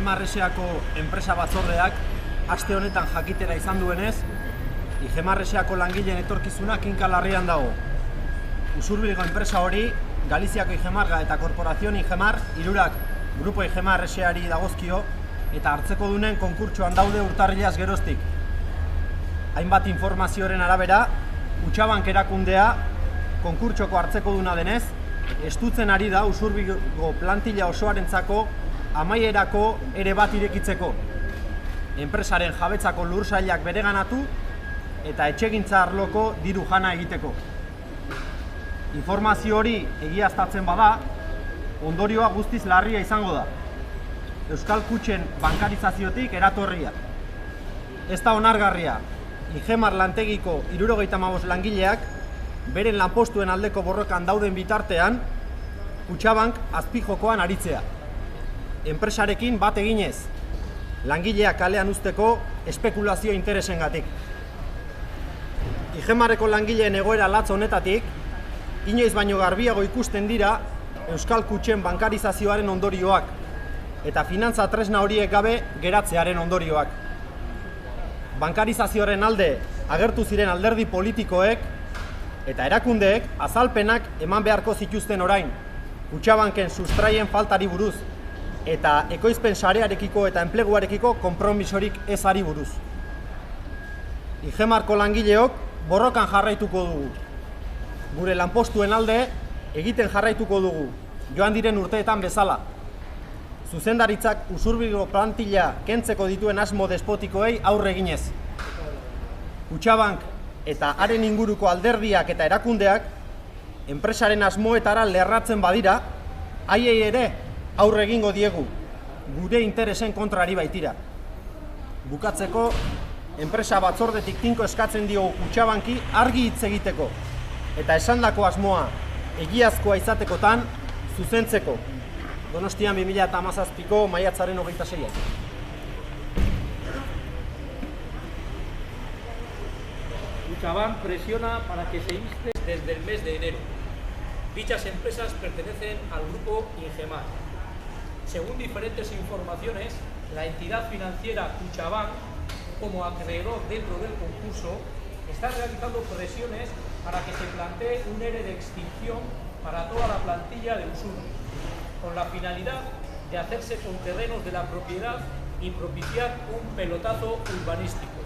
IGEMAR S.A.ko enpresa batzordeak aste honetan jakitera izan duenez, IGEMAR S.A.ko langileen etorkizuna kinka larrian dago. Usurbilgo enpresa hori, Galiziako IGEMAR eta Korporazio IGEMAR, hirurak Grupo IGEMAR S.A.ri dagozkio eta hartzekodunen konkurtsoan daude urtarrilaz geroztik. Hainbat informazioaren arabera, Kutxabank erakundea konkurtsoko hartzekoduna denez, estutzen ari da Usurbilgo plantilla osoarentzako amaierako ere bat irekitzeko. Enpresaren jabetzako lursailak bereganatu eta etxegintza arloko diru jana egiteko. Informazio hori egiaztatzen bada, ondorioa guztiz larria izango da. Euskal Kutxen bankarizaziotik eratorria. Ez da onargarria, IGEMAR lantegiko 75 langileak beren lanpostuen aldeko borrokan dauden bitartean, Kutxabank azpijokoan aritzea. Enpresarekin bat eginez, langileak kalean uzteko espekulazio interesengatik. IGEMARreko langileen egoera latz honetatik, inoiz baino garbiago ikusten dira Euskal Kutxen bankarizazioaren ondorioak eta finantza tresna horiek gabe geratzearen ondorioak. Bankarizazioaren alde agertu ziren alderdi politikoek eta erakundeek azalpenak eman beharko zituzten orain, Kutxabanken sustraien faltari buruz eta ekoizpen sarearekiko eta enpleguarekiko konpromisorik ezari buruz. IGEMARko langileok borrokan jarraituko dugu. Gure lanpostuen alde egiten jarraituko dugu, joan diren urteetan bezala. Zuzendaritzak Usurbilgo plantilla kentzeko dituen asmo despotikoei aurre eginez. Kutxabank eta haren inguruko alderdiak eta erakundeak enpresaren asmoetara lerratzen badira, haiei ere aurre egingo diegu, gure interesen kontrari baitira. Bukatzeko, enpresa batzordetik tinko eskatzen diogu Kutxabanki argi hitz egiteko eta esandako asmoa egiazkoa izatekotan zuzentzeko. Donostian 2017ko maiatzaren 26. Kutxabank presiona para que se inste desde el mes de enero. Dichas empresas pertenecen al grupo IGEMAR. Según diferentes informaciones, la entidad financiera Kutxabank, como acreedor dentro del concurso, está realizando presiones para que se plantee un ERE de extinción para toda la plantilla de Usurbil, con la finalidad de hacerse con terrenos de la propiedad y propiciar un pelotazo urbanístico.